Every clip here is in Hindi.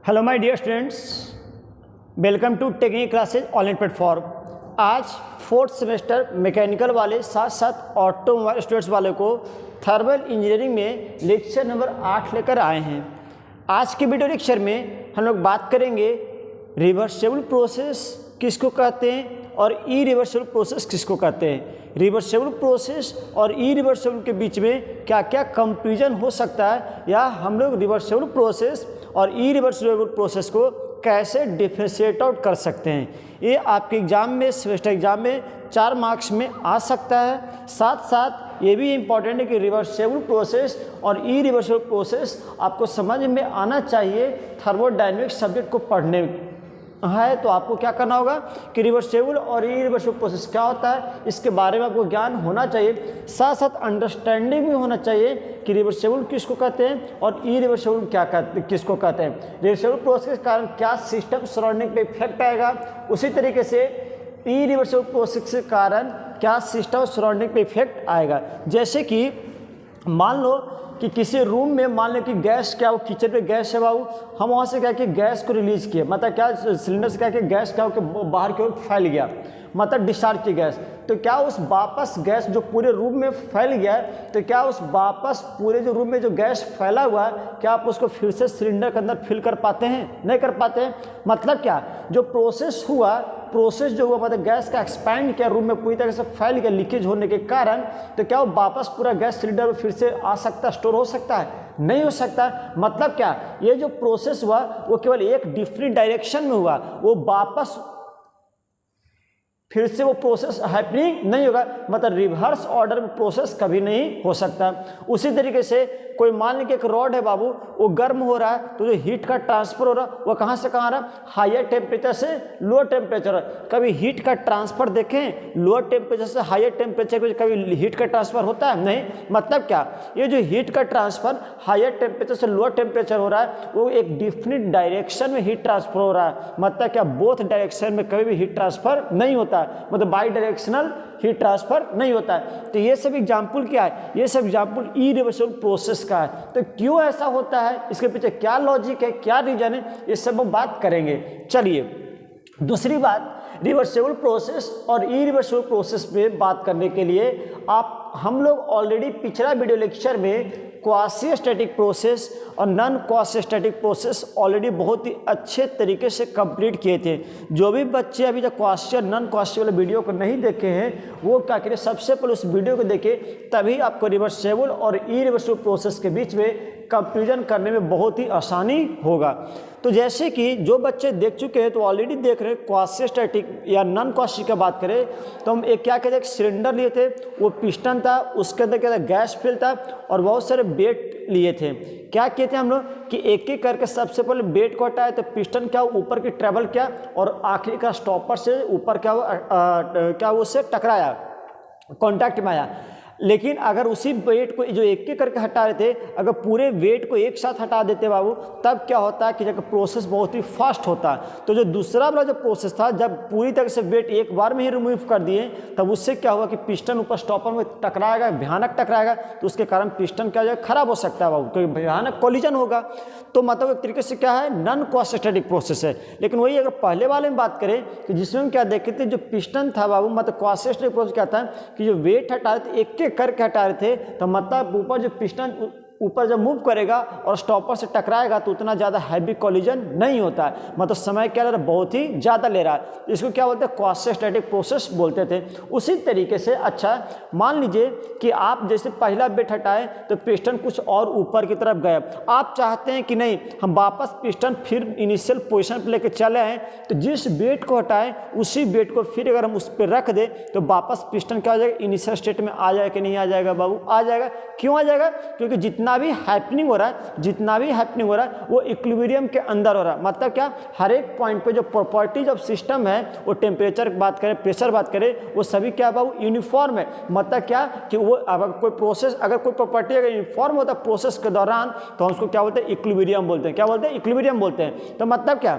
Hello my dear students, welcome to technical classes online platform. आज फोर्थ सेमेस्टर मैकेनिकल वाले साथ साथ ऑटोमोबाइल स्टूडेंट्स वाले को थर्मल इंजीनियरिंग में लेक्चर नंबर 8 लेकर आए हैं। आज के वीडियो लेक्चर में हम लोग बात करेंगे रिवर्सेबल प्रोसेस किसको कहते हैं और इरिवर्सेबल प्रोसेस किसको कहते हैं। रिवर्सेबल प्रोसेस और इरिवर्सेबल के बीच में क्या क्या कंपैरिजन हो सकता है, या हम लोग रिवर्सेबल प्रोसेस और इरिवर्सेबल प्रोसेस को कैसे डिफरेंशिएट आउट कर सकते हैं। ये आपके एग्ज़ाम में, सेमेस्टर एग्ज़ाम में 4 मार्क्स में आ सकता है। साथ साथ ये भी इम्पॉर्टेंट है कि रिवर्सेबल प्रोसेस और इरिवर्सेबल प्रोसेस आपको समझ में आना चाहिए। थर्मोडायनेमिक्स सब्जेक्ट को पढ़ने है तो आपको क्या करना होगा कि रिवर्सेबल और इरिवर्सेबल प्रोसेस क्या होता है इसके बारे में आपको ज्ञान होना चाहिए। साथ साथ अंडरस्टैंडिंग भी होना चाहिए कि रिवर्सेबल किसको कहते हैं और इरिवर्सेबल किसको कहते हैं। रिवर्सेबल प्रोसेस के कारण क्या सिस्टम सराउंडिंग पे इफेक्ट आएगा, उसी तरीके से इरिवर्सेबल प्रोसेस के कारण क्या सिस्टम सराउंडिंग पे इफेक्ट आएगा। जैसे कि मान लो कि किसी रूम में मान लें कि गैस क्या हो, किचन पे गैस है बाबू, हम वहाँ से क्या कि गैस को रिलीज़ किए, मतलब क्या सिलेंडर से क्या कि गैस क्या हो कि बाहर की ओर फैल गया, मतलब डिस्चार्ज की गैस। तो क्या उस वापस गैस जो पूरे रूम में फैल गया है, तो क्या उस वापस पूरे जो रूम में जो गैस फैला हुआ है, क्या आप उसको फिर से सिलेंडर के अंदर फिल कर पाते हैं? नहीं कर पाते हैं। मतलब क्या, जो प्रोसेस हुआ, प्रोसेस जो हुआ मतलब गैस का एक्सपैंड किया, रूम में पूरी तरह से फैल गया लीकेज होने के कारण, तो क्या वो वापस पूरा गैस सिलेंडर में फिर से आ सकता है, स्टोर हो सकता है? नहीं हो सकता। मतलब क्या, ये जो प्रोसेस हुआ वो केवल एक डिफरेंट डायरेक्शन में हुआ, वो वापस फिर से वो प्रोसेस हैपनिंग नहीं होगा, मतलब रिवर्स ऑर्डर में प्रोसेस कभी नहीं हो सकता। उसी तरीके से कोई मान लीजिए एक रॉड है बाबू, वो गर्म हो रहा है, तो जो हीट का ट्रांसफर हो रहा है वो कहाँ से कहाँ आ रहा है? हायर टेम्परेचर से लोअर टेम्परेचर। कभी हीट का ट्रांसफर देखें, लोअर टेम्परेचर से हायर टेम्परेचर पे कभी हीट का ट्रांसफर होता है? नहीं। मतलब क्या, ये जो हीट का ट्रांसफर हायर टेम्परेचर से लोअर टेम्परेचर हो रहा है, वो एक डिफरेंट डायरेक्शन में हीट ट्रांसफर हो रहा है। मतलब क्या, बोथ डायरेक्शन में कभी भी हीट ट्रांसफर नहीं होता, मतलब बाई डायरेक्शनल हीट ट्रांसफर नहीं होता है। तो ये सब एग्जाम्पल क्या है? ये सब एग्जाम्पल इरिवर्सेबल प्रोसेस का है। तो क्यों ऐसा होता है, इसके पीछे क्या लॉजिक है, क्या रीजन है, ये सब हम बात करेंगे। चलिए, दूसरी बात, रिवर्सेबल प्रोसेस और इरिवर्सेबल प्रोसेस में बात करने के लिए हम लोग ऑलरेडी पिछला वीडियो लेक्चर में क्वासी स्टैटिक प्रोसेस और non quasi static process already बहुत ही अच्छे तरीके से कंप्लीट किए थे। जो भी बच्चे अभी तक क्वासी और नॉन क्वासी वाले वीडियो को नहीं देखे हैं, वो क्या करें, सबसे पहले उस वीडियो को देखें, तभी आपको रिवर्सेबल और इरिवर्सेबल प्रोसेस के बीच में कंपैरिजन करने में बहुत ही आसानी होगा। तो जैसे कि जो बच्चे देख चुके हैं तो ऑलरेडी देख रहे हैं, क्वासी स्टैटिक या नॉन क्वासी का बात करें तो हम एक क्या कहते हैं, सिलेंडर लिए थे, वो पिस्टन था, उसके अंदर क्या था, गैस फिल था और बहुत सारे बेट लिए थे। क्या किए थे हम लोग कि एक एक करके सबसे पहले बेट को हटाया, तो पिस्टन क्या ऊपर की ट्रेवल किया और आखिरी का स्टॉपर से ऊपर क्या उससे टकराया, कॉन्टैक्ट में आया। लेकिन अगर उसी वेट को जो एक एक करके हटा रहे थे, अगर पूरे वेट को एक साथ हटा देते बाबू, तब क्या होता है कि जब प्रोसेस बहुत ही फास्ट होता है। तो जो दूसरा वाला जो प्रोसेस था, जब पूरी तरह से वेट एक बार में ही रिमूव कर दिए, तब उससे क्या हुआ कि पिस्टन ऊपर स्टॉपर में टकराएगा, भयानक टकराएगा, तो उसके कारण पिस्टन क्या हो, खराब हो सकता है बाबू, तो भयानक कोलिजन होगा। तो मतलब एक तरीके से क्या है, नॉन क्वासी स्टैटिक प्रोसेस है। लेकिन वही अगर पहले वाले में बात करें कि जिसमें हम क्या देखे थे, जो पिस्टन था बाबू, मतलब क्वासी स्टैटिक प्रोसेस क्या था कि जो वेट हटा रहे थे, एक एक करके हटा रहे थे, तो मतलब ऊपर जो पिस्टन ऊपर जब मूव करेगा और स्टॉपर से टकराएगा तो उतना ज़्यादा हैवी कोलिजन नहीं होता है, मतलब समय क्या ले रहा है, बहुत ही ज़्यादा ले रहा है। इसको क्या बोलते हैं, क्वासी स्टैटिक प्रोसेस बोलते थे। उसी तरीके से अच्छा मान लीजिए कि आप जैसे पहला बेट हटाए तो पिस्टन कुछ और ऊपर की तरफ गया, आप चाहते हैं कि नहीं हम वापस पिस्टन फिर इनिशियल पोजिशन पर लेकर चले आएँ, तो जिस बेट को हटाएं उसी बेट को फिर अगर हम उस पर रख दें तो वापस पिस्टन क्या हो जाएगा, इनिशियल स्टेट में आ जाएगा कि नहीं आ जाएगा बाबू? आ जाएगा। क्यों आ जाएगा? क्योंकि जितना भी हैपनिंग हो रहा है वो इक्विलिब्रियम के अंदर हो रहा है। मतलब क्या, हर एक पॉइंट पे जो प्रॉपर्टीज ऑफ सिस्टम है, वो टेम्परेचर की बात करें, प्रेशर बात करें, वो सभी क्या बाबू यूनिफॉर्म है। मतलब क्या कि वो अगर कोई प्रोसेस, अगर कोई प्रॉपर्टी अगर यूनिफॉर्म होता है प्रोसेस के दौरान, तो हम उसको क्या बोलते हैं, इक्विलिब्रियम बोलते हैं। क्या बोलते हैं? इक्विलिब्रियम बोलते हैं। तो मतलब क्या,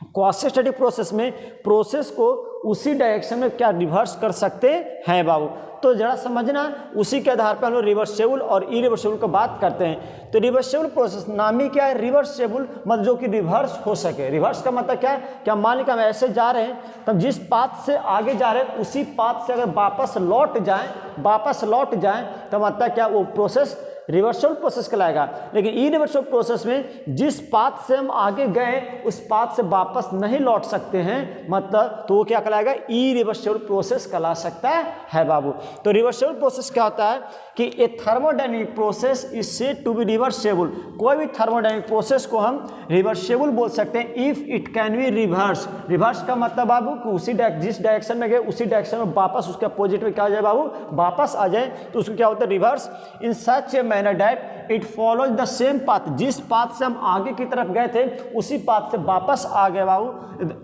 क्वासी स्टैटिक प्रोसेस में प्रोसेस को उसी डायरेक्शन में क्या रिवर्स कर सकते हैं बाबू। तो जरा समझना, उसी के आधार पर हम लोग रिवर्सेबल और इरिवर्सेबल की बात करते हैं। तो रिवर्सेबल प्रोसेस नाम ही क्या है, रिवर्सेबल, मतलब जो कि रिवर्स हो सके। रिवर्स का मतलब क्या है, क्या मान लीजिए हम ऐसे जा रहे हैं, तब जिस पाथ से आगे जा रहे हैं उसी पाथ से अगर वापस लौट जाएं तो मतलब क्या, वो प्रोसेस रिवर्सल प्रोसेस कहलाएगा। लेकिन इरिवर्सल प्रोसेस में जिस पाथ से हम आगे गए उस पाथ से वापस नहीं लौट सकते हैं, मतलब तो वो क्या कहलाएगा, इरिवर्सल प्रोसेस कहला सकता है बाबू। तो रिवर्सेबल प्रोसेस क्या होता है कि a thermodynamic process is said to be reversible. कोई भी थर्मोडायनेमिक प्रोसेस को हम रिवर्सेबल बोल सकते हैं if it can be reverse. Reverse का मतलब बाबू कि उसी जिस डायरेक्शन में गए उसी डायरेक्शन में वापस उसके अपोजिट में क्या हो जाए बाबू, वापस आ जाए, तो उसको क्या होता है, reverse. In such a manner that it follows the same path, जिस पाथ से हम आगे की तरफ गए थे उसी पाथ से वापस आ गए बाबू,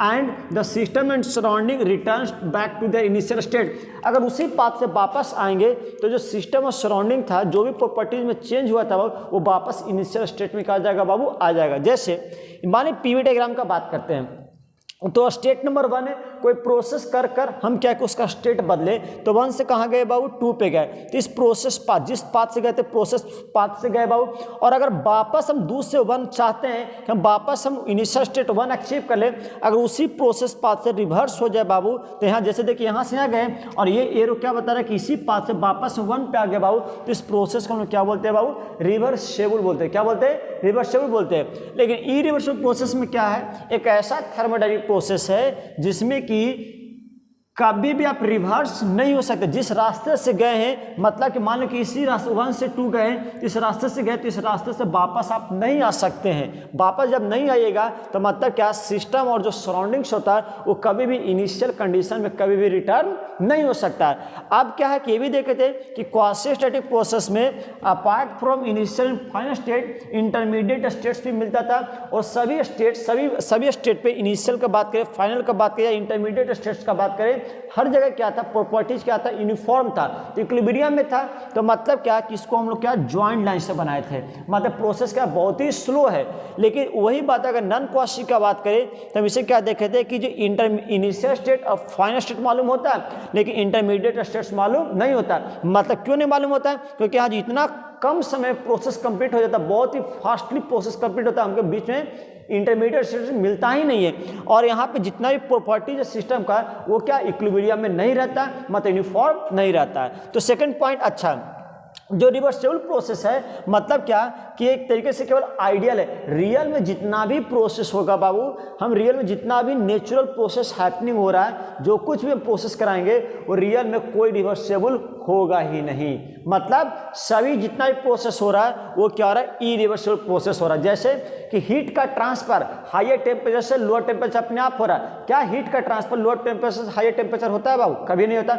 and the system and surrounding returns back to the initial state. अगर उसी पाथ से वापस आएंगे तो जो सिस्टम और सराउंडिंग था, जो भी प्रॉपर्टीज में चेंज हुआ था वो वापस इनिशियल स्टेट में क्या आ जाएगा बाबू, आ जाएगा। जैसे माने पीवी डायग्राम का बात करते हैं, तो स्टेट नंबर 1 है, कोई प्रोसेस कर हम क्या कि उसका स्टेट बदले, तो 1 से कहाँ गए बाबू, 2 पे गए। तो इस प्रोसेस पाथ, जिस पाथ से गए थे प्रोसेस पाथ से गए बाबू, और अगर वापस हम 2 से 1 चाहते हैं कि हम वापस हम इनिशियल स्टेट 1 अचीव कर ले, अगर उसी प्रोसेस पाथ से रिवर्स हो जाए बाबू, तो यहाँ जैसे देखिए यहाँ से यहाँ गए और ये एरो क्या बता रहा है कि इसी पाथ से वापस 1 पे आ गए बाबू, तो इस प्रोसेस को हम क्या बोलते हैं बाबू, रिवर्सेबल बोलते हैं। क्या बोलते हैं, रिवर्सेबल बोलते हैं। लेकिन इरिवर्सेबल प्रोसेस में क्या है, एक ऐसा थर्मोडायनेमिक प्रोसेस है जिसमें कि कभी भी आप रिवर्स नहीं हो सकते। जिस रास्ते से गए हैं, मतलब कि मान लो कि इसी रास्ते 1 से 2 गए, इस रास्ते से गए तो इस रास्ते से वापस आप नहीं आ सकते हैं। वापस जब नहीं आइएगा तो मतलब क्या, सिस्टम और जो सराउंडिंग्स होता है वो कभी भी इनिशियल कंडीशन में कभी भी रिटर्न नहीं हो सकता है। अब क्या है कि ये भी देखे थे कि क्वासी स्टैटिक प्रोसेस में apart from initial final state intermediate states भी मिलता था, और सभी स्टेट पे इनिशियल का बात करें, फाइनल का बात करें या इंटरमीडिएट स्टेट्स का बात करें, हर जगह क्या था, प्रॉपर्टीज क्या था, यूनिफॉर्म था, तो इक्विलिब्रियम में था। तो मतलब क्या कि इसको हम लोग क्या जॉइंट लाइन से बनाए थे, मतलब प्रोसेस क्या बहुत ही स्लो है। लेकिन वही बात अगर नॉन क्वासी का बात करें तो हम इसे क्या देखे थे कि जो इनिशियल स्टेट और फाइनल स्टेट मालूम होता है, लेकिन इंटरमीडिएट स्टेट्स मालूम नहीं होता। मतलब क्यों नहीं मालूम होता है, क्योंकि आज इतना कम समय प्रोसेस कंप्लीट हो जाता है, बहुत ही फास्टली प्रोसेस कंप्लीट होता है, हमके बीच में इंटरमीडिएट स्टेट मिलता ही नहीं है। और यहाँ पे जितना भी प्रॉपर्टीज सिस्टम का वो क्या इक्विलिब्रियम में नहीं रहता, मतलब यूनिफॉर्म नहीं रहता है। तो सेकंड पॉइंट, अच्छा जो रिवर्सेबल प्रोसेस है मतलब क्या कि एक तरीके से केवल आइडियल है। रियल में जितना भी प्रोसेस होगा बाबू, हम रियल में जितना भी नेचुरल प्रोसेस हैपनिंग हो रहा है, जो कुछ भी हम प्रोसेस कराएंगे वो रियल में कोई रिवर्सेबल होगा ही नहीं। मतलब सभी जितना भी प्रोसेस हो रहा है वो क्या हो रहा है, इरिवर्सेबल प्रोसेस हो रहा है। जैसे कि हीट का ट्रांसफर हायर टेम्परेचर से लोअर टेम्परेचर अपने आप हो रहा है। क्या हीट का ट्रांसफर लोअर टेम्परेचर से हायर टेम्परेचर होता है बाबू? कभी नहीं होता।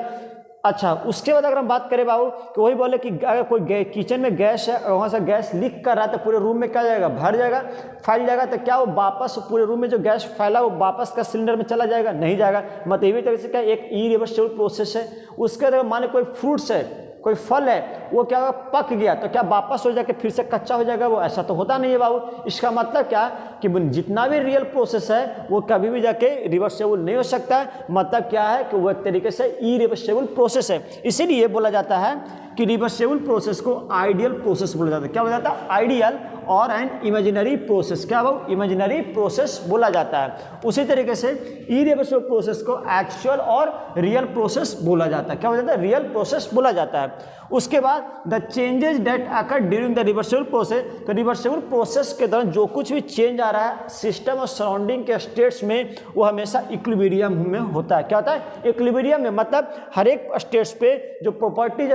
अच्छा, उसके बाद अगर हम बात करें बाबू कि वही बोले कि अगर कोई किचन में गैस है और वहाँ से गैस लीक कर रहा है तो पूरे रूम में क्या जाएगा, भर जाएगा, फैल जाएगा, तो क्या वो वापस पूरे रूम में जो गैस फैला वो वापस का सिलेंडर में चला जाएगा? नहीं जाएगा। मतलब ये भी तरह से क्या एक इरिवर्सेबल प्रोसेस है। उसके बाद माने कोई फ्रूट्स है, कोई फल है, वो क्या होगा, पक गया तो क्या वापस हो जाके फिर से कच्चा हो जाएगा? वो ऐसा तो होता नहीं है बाबू। इसका मतलब क्या कि जितना भी रियल प्रोसेस है वो कभी भी जाके रिवर्सेबल नहीं हो सकता है। मतलब क्या है कि वो एक तरीके से इरिवर्सेबल प्रोसेस है। इसीलिए बोला जाता है कि रिवर्सेबल प्रोसेस को आइडियल प्रोसेस बोला जाता है। क्या बोला जाता है? आइडियल और एन इमेजिनरी प्रोसेस। क्या वो इमेजिनरी प्रोसेस बोला जाता है। उसी तरीके से इरिवर्सेबल प्रोसेस को एक्चुअल और रियल प्रोसेस बोला जाता है। क्या बोला जाता है? रियल प्रोसेस बोला जाता है। उसके बाद the changes that occur during the reversible process, तो रिवर्सेबल प्रोसेस के दौरान जो कुछ भी चेंज आ रहा है सिस्टम और सराउंडिंग के स्टेट्स में वो हमेशा इक्विलिब्रियम में होता है। क्या होता है? इक्विलिब्रियम में। मतलब हर एक स्टेट्स पे जो प्रॉपर्टीज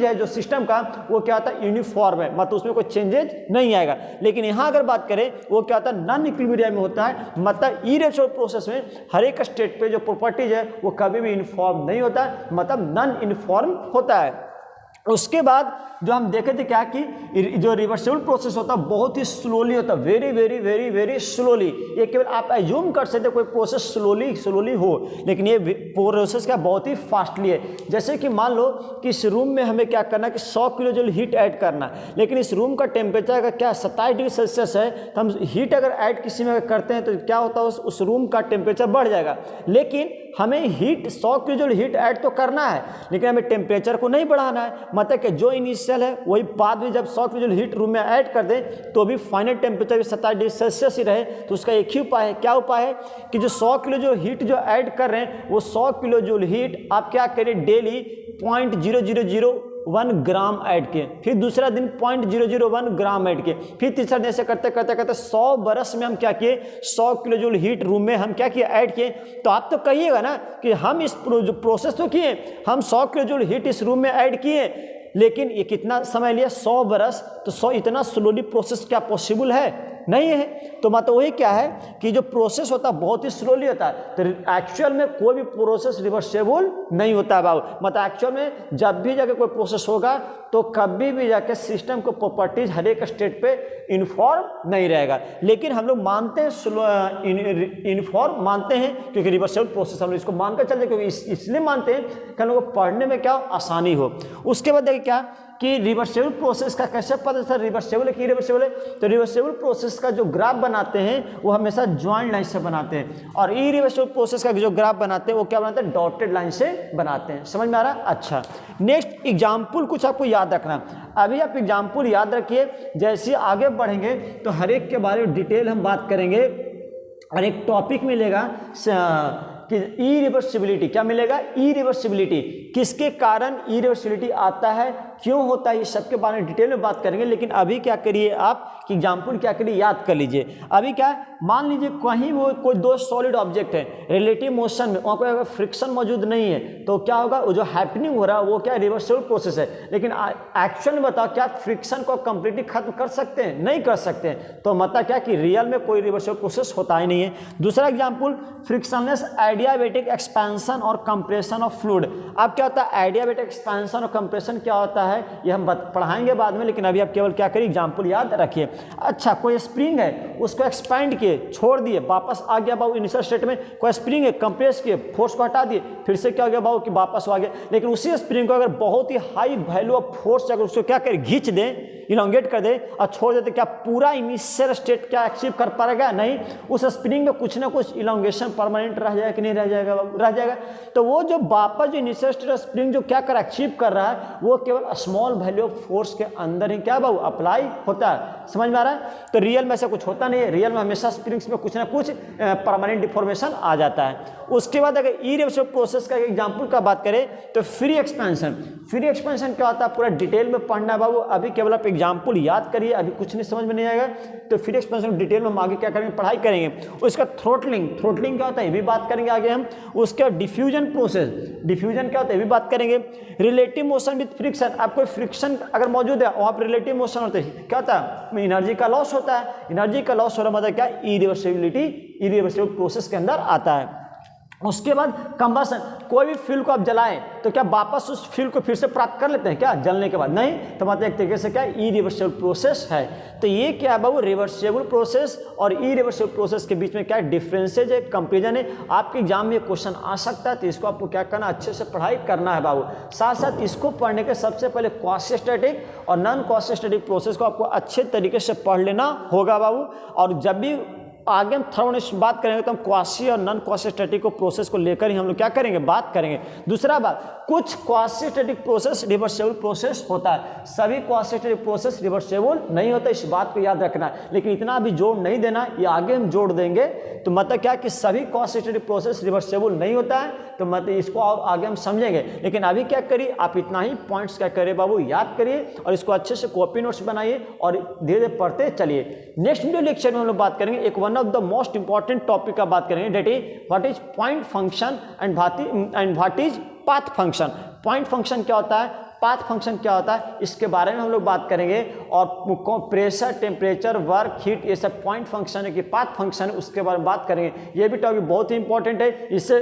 है जो सिस्टम का वो क्या होता है, यूनिफॉर्म है, मतलब उसमें कोई चेंजेज नहीं आएगा। लेकिन यहाँ अगर बात करें वो क्या होता है, नॉन इक्विलिब्रियम में होता है। मतलब इरिवर्सेबल प्रोसेस में हर एक स्टेट पे जो प्रॉपर्टीज है वो कभी भी यूनिफॉर्म नहीं होता, मतलब नॉन यूनिफॉर्म होता है। उसके बाद जो हम देखे थे क्या कि जो रिवर्सेबल प्रोसेस होता है बहुत ही स्लोली होता है, very very very very slowly. ये केवल आप एज्यूम कर सकते कोई प्रोसेस स्लोली हो, लेकिन ये प्रोसेस क्या बहुत ही फास्टली है। जैसे कि मान लो कि इस रूम में हमें क्या करना है कि 100 किलो जूल हीट ऐड करना, लेकिन इस रूम का टेम्परेचर अगर क्या 27 डिग्री सेल्सियस है तो हम हीट अगर ऐड किसी में करते हैं तो क्या होता है, उस रूम का टेम्परेचर बढ़ जाएगा। लेकिन हमें हीट 100 किलो हीट ऐड तो करना है, लेकिन हमें टेम्परेचर को नहीं बढ़ाना है। मतलब कि जो इनिशियल है वही बाद में जब 100 किलो हीट रूम में ऐड कर दें तो भी फाइनल टेम्परेचर भी 27 डिग्री सेल्सियस ही रहे। तो उसका एक ही उपाय है, क्या उपाय है कि जो 100 किलो हीट जो ऐड कर रहे हैं वो 100 किलो हीट आप क्या करें, डेली 0.0001 ग्राम ऐड किए, फिर दूसरा दिन 0.001 ग्राम ऐड किए, फिर तीसरा दिन ऐसे करते करते करते 100 बरस में हम क्या किए, 100 किलो जूल हीट रूम में हम क्या किए, ऐड किए। तो आप तो कहिएगा ना कि हम इस प्रोसेस तो किए, हम 100 किलो जूल हीट इस रूम में ऐड किए, लेकिन ये कितना समय लिया, 100 बरस। तो 100 इतना स्लोली प्रोसेस क्या पॉसिबल है? नहीं है। तो मतलब वही क्या है कि जो प्रोसेस होता है बहुत ही स्लोली होता है। तो एक्चुअल में कोई भी प्रोसेस रिवर्सेबल नहीं होता है बाबू। मतलब एक्चुअल में जब भी जाके कोई प्रोसेस होगा तो कभी भी जाके सिस्टम को प्रॉपर्टीज हर एक स्टेट पे इन्फॉर्म नहीं रहेगा। लेकिन हम लोग मानते हैं इन्फॉर्म मानते हैं क्योंकि रिवर्सेबल प्रोसेस हम लोग इसको मानकर चलते हैं, क्योंकि इसलिए मानते हैं कि हम लोग को पढ़ने में क्या आसानी हो। उसके बाद देखिए क्या कि रिवर्सेबल प्रोसेस का कैसे पता चलता है रिवर्सेबल है कि इरिवर्सेबल है। तो रिवर्सेबल प्रोसेस का जो ग्राफ बनाते हैं वो हमेशा ज्वाइंट लाइन से बनाते हैं, और इरिवर्सेबल प्रोसेस का जो ग्राफ बनाते हैं वो क्या बनाते हैं, डॉटेड लाइन से बनाते हैं। समझ में आ रहा है? अच्छा, नेक्स्ट एग्जाम्पल कुछ आपको याद रखना। अभी आप एग्जाम्पल याद रखिए, जैसे आगे बढ़ेंगे तो हर एक के बारे में डिटेल हम बात करेंगे, और एक टॉपिक मिलेगा कि इरिवर्सिबिलिटी। क्या मिलेगा? इरिवर्सिबिलिटी। किसके कारण इरिवर्सिबिलिटी आता है, क्यों होता है, ये सब के बारे में डिटेल में बात करेंगे। लेकिन अभी क्या करिए आप कि एग्जाम्पल क्या करिए, याद कर लीजिए। अभी क्या मान लीजिए कहीं वो कोई दो सॉलिड ऑब्जेक्ट है, रिलेटिव मोशन में, वहाँ पर अगर फ्रिक्शन मौजूद नहीं है तो क्या होगा, वो जो हैपनिंग हो रहा है वो क्या रिवर्सिबल प्रोसेस है। लेकिन एक्चुअल में बताओ क्या फ्रिक्शन को कंप्लीटली खत्म कर सकते हैं? नहीं कर सकते हैं। तो मतलब क्या कि रियल में कोई रिवर्सिबल प्रोसेस होता ही नहीं है। दूसरा एग्जाम्पल, फ्रिक्शनलेस एडियाबैटिक एक्सपेंशन और कंप्रेशन ऑफ फ्लूइड। अब क्या होता है एडियाबैटिक एक्सपेंशन और कंप्रेशन क्या होता है ये हम पढ़ाएंगे बाद में, लेकिन अभी आप केवल क्या करिए एग्जाम्पल याद रखिए। अच्छा, कोई स्प्रिंग है उसको एक्सपैंड किए, छोड़ दिए, वापस आ गया बाबू इनिशियल स्टेट में। कोई स्प्रिंग है कंप्रेस किए, फोर्स को हटा दिए, फिर से क्या हो गया बाबू कि वापस आ गया। लेकिन उसी स्प्रिंग को अगर बहुत ही हाई वैल्यू ऑफ फोर्स अगर उसको क्या करें, खींच दें, इलोंगेट कर दे और छोड़ देते, क्या पूरा इनिशियल स्टेट क्या अचीव कर पाएगा? नहीं। उस स्प्रिंग में कुछ ना कुछ इलोंगेशन परमानेंट रह जाएगा कि नहीं रह जाएगा? रह जाएगा। तो वो जो वापस जो इनिशियल स्टेट स्प्रिंग जो क्या कर अचीव कर रहा है वो केवल स्मॉल वैल्यू ऑफ फोर्स के अंदर ही क्या बाबू अप्लाई होता है। समझ में आ रहा है? तो रियल में ऐसा कुछ होता नहीं है। रियल में हमेशा स्प्रिंग्स में कुछ ना कुछ परमानेंट डिफॉर्मेशन आ जाता है। उसके बाद अगर इरिवर्सिबल प्रोसेस का एग्जाम्पल का बात करें तो फ्री एक्सपेंशन। फ्री एक्सपेंशन क्या होता है पूरा डिटेल में पढ़ना है बाबू। अभी केवल आप एग्जाम्पल याद करिए, अभी कुछ नहीं समझ में नहीं आएगा तो फ्री एक्सपेंशन डिटेल में हम आगे क्या करेंगे, पढ़ाई करेंगे। उसका थ्रोटलिंग, थ्रोटलिंग क्या होता है ये भी बात करेंगे आगे हम। उसका डिफ्यूजन प्रोसेस, डिफ्यूजन क्या होता है ये भी बात करेंगे। रिलेटिव मोशन विद फ्रिक्शन, आप कोई फ्रिक्शन अगर मौजूद है वहाँ पर रिलेटिव मोशन होता है, क्या होता है एनर्जी का लॉस होता है। एनर्जी का लॉस हो रहा मतलब क्या, इरिवर्सिबिलिटी, इरिवर्सिबल प्रोसेस के अंदर आता है। उसके बाद कंबशन, कोई भी फ्यूल को आप जलाएं तो क्या वापस उस फ्यूल को फिर से प्राप्त कर लेते हैं क्या जलने के बाद? नहीं। तो मतलब एक तरीके से क्या इरिवर्सिबल प्रोसेस है। तो ये क्या है बाबू, रिवर्सिबल प्रोसेस और इरिवर्सिबल प्रोसेस के बीच में क्या डिफरेंसेज है, कंपेरिजन है। आपके एग्जाम में क्वेश्चन आ सकता है तो इसको आपको क्या करना, अच्छे से पढ़ाई करना है बाबू। साथ साथ इसको पढ़ने के सबसे पहले क्वासिस्टैटिक और नॉन क्वासिस्टैटिक प्रोसेस को आपको अच्छे तरीके से पढ़ लेना होगा बाबू। और जब भी आगे हम थर्ड बात करेंगे तो हम क्वासी और नॉन क्वासिस्टैटिक को प्रोसेस को लेकर ही हम लोग क्या करेंगे, बात करेंगे। दूसरा बात, कुछ क्वासिस्टैटिक प्रोसेस रिवर्सिबल प्रोसेस होता है, सभी क्वासिस्टैटिक प्रोसेस रिवर्सिबल नहीं होता, इस बात को याद रखना है। लेकिन इतना अभी जोड़ नहीं देना, ये आगे हम जोड़ देंगे। तो मतलब क्या कि सभी क्वासिस्टैटिक प्रोसेस रिवर्सिबल नहीं होता है, तो मतलब इसको और आगे हम समझेंगे। लेकिन अभी क्या करिए आप इतना ही पॉइंट्स क्या करिए बाबू, याद करिए और इसको अच्छे से कॉपी नोट्स बनाइए और धीरे धीरे पढ़ते चलिए। नेक्स्ट वीडियो लेक्चर में हम लोग बात करेंगे एक one of the most important topic का बात करेंगे, that is what is point function and what is path function. Point function क्या होता है, पाथ फंक्शन क्या होता है, इसके बारे में हम लोग बात करेंगे। और प्रेशर, टेम्परेचर, वर्क, हीट, ये सब पॉइंट फंक्शन है कि पाथ फंक्शन है, उसके बारे में बात करेंगे। ये भी टॉपिक बहुत ही इंपॉर्टेंट है, इससे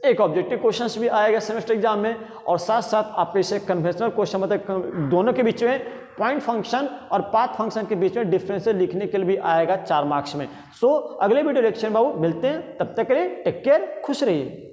एक ऑब्जेक्टिव क्वेश्चंस भी आएगा सेमेस्टर एग्जाम में, और साथ साथ आपके इसे कन्वेंशनल क्वेश्चन मतलब दोनों के बीच में पॉइंट फंक्शन और पाथ फंक्शन के बीच में डिफरेंस लिखने के लिए भी आएगा 4 मार्क्स में। सो अगले वीडियो लेक्चर में बाबू मिलते हैं, तब तक के लिए टेक केयर, खुश रहिए।